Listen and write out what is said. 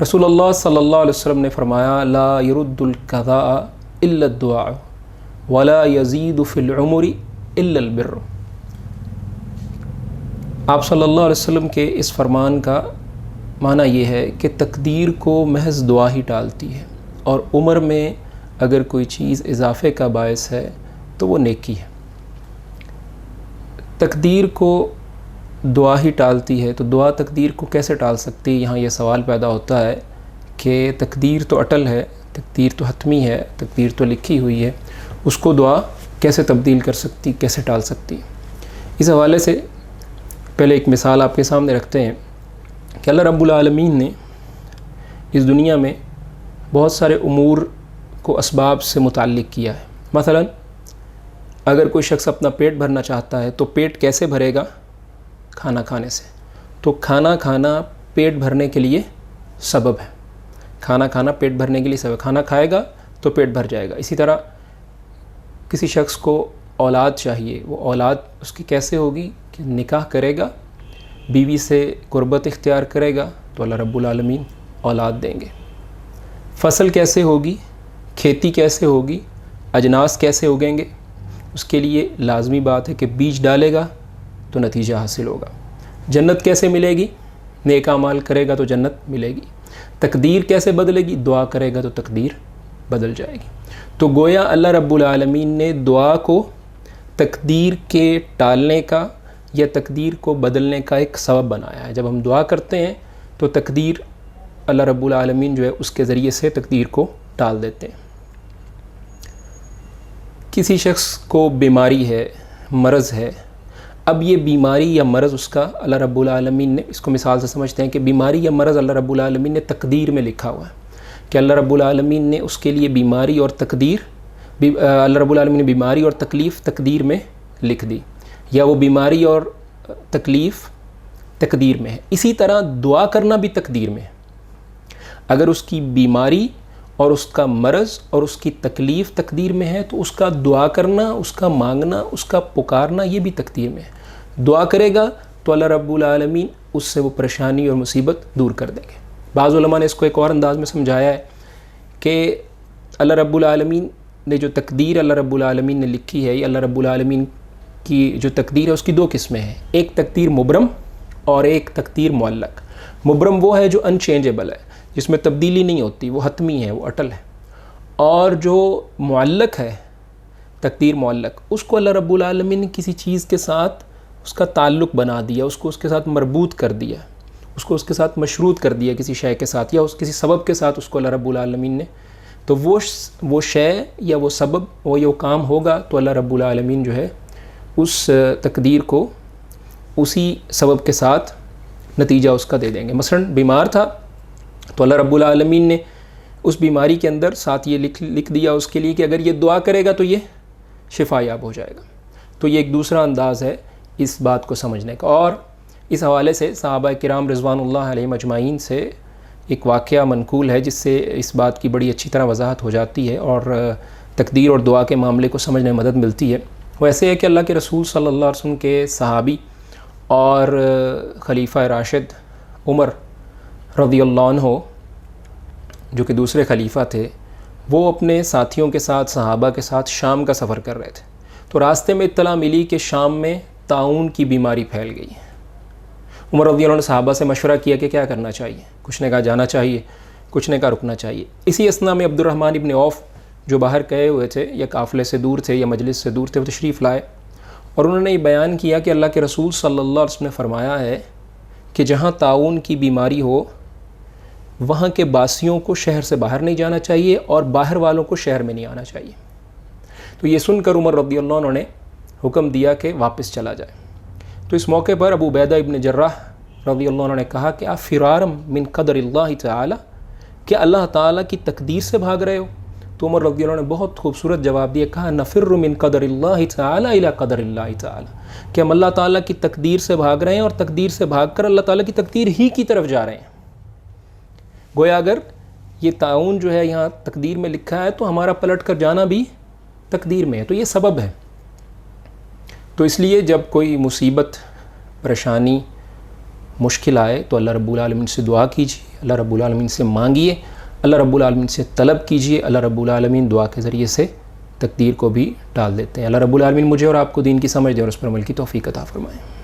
رسول اللہ صلی اللہ علیہ وسلم نے فرمایا لا يرد القضاء الا الدعاء ولا يزيد في العمر الا البر۔ آپ صلی اللہ علیہ وسلم کے اس فرمان کا معنی یہ ہے کہ تقدیر کو محض دعا ہی ٹالتی ہے، اور عمر میں اگر کوئی چیز اضافے کا باعث ہے تو وہ نیکی ہے۔ تقدیر کو دعا ہی ٹالتی ہے تو دعا تقدیر کو کیسے ٹال سکتی ہے؟ یہاں یہ سوال پیدا ہوتا ہے کہ تقدیر تو اٹل ہے، تقدیر تو حتمی ہے، تقدیر تو لکھی ہوئی ہے، اس کو دعا کیسے تبدیل کر سکتی، کیسے ٹال سکتی؟ اس حوالے سے پہلے ایک مثال آپ کے سامنے رکھتے ہیں کہ اللہ رب العالمین نے اس دنیا میں بہت سارے امور کو اسباب سے متعلق کیا ہے۔ مثلا اگر کوئی شخص اپنا پیٹ بھرنا چاہتا ہے تو پیٹ کیسے بھرے گا؟ کھانا کھانے سے۔ تو کھانا کھانا پیٹ بھرنے کے لیے سبب ہے، کھانا کھانا پیٹ بھرنے کے لیے سبب، کھانا کھائے گا تو پیٹ بھر جائے گا۔ اسی طرح کسی شخص کو اولاد چاہیے، وہ اولاد اس کی کیسے ہوگی کہ نکاح کرے گا، بیوی سے قربت اختیار کرے گا تو اللہ رب العالمین اولاد دیں گے۔ فصل کیسے ہوگی، کھیتی کیسے ہوگی، اجناس کیسے اگیں گے، اس کے لیے لازمی بات ہے کہ بیج ڈالے گا تو نتیجہ حاصل ہوگا۔ جنت کیسے ملے گی؟ نیک اعمال کرے گا تو جنت ملے گی۔ تقدیر کیسے بدلے گی؟ دعا کرے گا تو تقدیر بدل جائے گی۔ تو گویا اللہ رب العالمین نے دعا کو تقدیر کے ٹالنے کا یا تقدیر کو بدلنے کا ایک سبب بنایا ہے۔ جب ہم دعا کرتے ہیں تو تقدیر اللہ رب العالمین جو ہے اس کے ذریعے سے تقدیر کو ٹال دیتے ہیں۔ کسی شخص کو بیماری ہے، مرض ہے، اب یہ بیماری یا مرض اس کا اللہ رب العالمین نے، اس کو مثال سے سمجھتے ہیں کہ بیماری یا مرض اللہ رب العالمین نے تقدیر میں لکھا ہوا ہے کہ اللہ رب العالمین نے اس کے لیے بیماری اور اللہ رب العالمین نے بیماری اور تکلیف تقدیر میں لکھ دی، یا وہ بیماری اور تکلیف تقدیر میں ہے۔ اسی طرح دعا کرنا بھی تقدیر میں ہے۔ اگر اس کی بیماری اور اس کا مرض اور اس کی تکلیف تقدیر میں ہے تو اس کا دعا کرنا، اس کا مانگنا، اس کا پکارنا یہ بھی تقدیر میں ہے۔ دعا کرے گا تو اللہ رب العالمین اس سے وہ پریشانی اور مصیبت دور کر دیں گے۔ بعض علماء نے اس کو ایک اور انداز میں سمجھایا ہے کہ اللہ رب العالمین نے جو تقدیر اللہ رب العالمین نے لکھی ہے، یہ اللہ رب العالمین کی جو تقدیر ہے اس کی دو قسمیں ہیں، ایک تقدیر مبرم اور ایک تقدیر معلق۔ مبرم وہ ہے جو ان چینجیبل ہے، جس میں تبدیلی نہیں ہوتی، وہ حتمی ہے، وہ اٹل ہے۔ اور جو معلق ہے، تقدیر معلق، اس کو اللہ رب العالمین نے کسی چیز کے ساتھ اس کا تعلق بنا دیا، اس کو اس کے ساتھ مربوط کر دیا، اس کو اس کے ساتھ مشروط کر دیا کسی شے کے ساتھ، یا کسی سبب کے ساتھ اس کو اللہ رب العالمین نے، تو وہ شے یا وہ سبب وہ یہ کام ہوگا تو اللہ رب العالمین جو ہے اس تقدیر کو اسی سبب کے ساتھ نتیجہ اس کا دے دیں گے۔ مثلا بیمار تھا تو اللہ رب العالمین نے اس بیماری کے اندر ساتھ یہ لکھ دیا اس کے لیے کہ اگر یہ دعا کرے گا تو یہ شفا یاب ہو جائے گا۔ تو یہ ایک دوسرا انداز ہے اس بات کو سمجھنے کا۔ اور اس حوالے سے صحابہ کرام رضوان اللہ علیہم اجمعین سے ایک واقعہ منقول ہے جس سے اس بات کی بڑی اچھی طرح وضاحت ہو جاتی ہے اور تقدیر اور دعا کے معاملے کو سمجھنے میں مدد ملتی ہے۔ وہ ایسے ہے کہ اللہ کے رسول صلی اللہ علیہ وسلم کے صحابی اور خلیفہ راشد عمر رضی اللہ عنہ جو کہ دوسرے خلیفہ تھے، وہ اپنے ساتھیوں کے ساتھ، صحابہ کے ساتھ شام کا سفر کر رہے تھے۔ تو راستے میں اطلاع ملی کہ شام میں طاعون کی بیماری پھیل گئی ہے۔ عمر رضی اللہ عنہ نے صحابہ سے مشورہ کیا کہ کیا کرنا چاہیے، کچھ نے کہا جانا چاہیے، کچھ نے کہا رکنا چاہیے۔ اسی اثناء میں عبد الرحمن ابن عوف جو باہر گئے ہوئے تھے یا قافلے سے دور تھے یا مجلس سے دور تھے، وہ تشریف لائے اور انہوں نے یہ بیان کیا کہ اللہ کے رسول صلی اللہ علیہ وسلم نے فرمایا ہے کہ جہاں طاعون کی بیماری ہو وہاں کے باسیوں کو شہر سے باہر نہیں جانا چاہیے اور باہر والوں کو شہر میں نہیں آنا چاہیے۔ تو یہ سن کر عمر رضی اللہ عنہ نے حکم دیا کہ واپس چلا جائے۔ تو اس موقع پر ابو عبیدہ ابن جراح رضی اللہ عنہ نے کہا کہ آپ فرارم من قدر اللہ تعالی، کہ اللہ تعالیٰ کی تقدیر سے بھاگ رہے ہو؟ تو عمر رضی اللہ عنہ نے بہت خوبصورت جواب دیا، کہا نفر من قدر اللہ تعالی الی قدر اللہ تعالی، کہ ہم اللہ تعالیٰ کی تقدیر سے بھاگ رہے ہیں اور تقدیر سے بھاگ کر اللہ تعالیٰ کی تقدیر ہی کی طرف جا رہے ہیں۔ گویا اگر یہ طاعون جو ہے یہاں تقدیر میں لکھا ہے تو ہمارا پلٹ کر جانا بھی تقدیر میں ہے، تو یہ سبب ہے۔ تو اس لیے جب کوئی مصیبت، پریشانی، مشکل آئے تو اللہ رب العالمین سے دعا کیجیے، اللہ رب العالمین سے مانگیے، اللہ رب العالمین سے طلب کیجیے، اللہ رب العالمین دعا کے ذریعے سے تقدیر کو بھی ٹال دیتے ہیں۔ اللہ رب العالمین مجھے اور آپ کو دین کی سمجھ دے اور اس پر عمل کی توفیق عطا فرمائے۔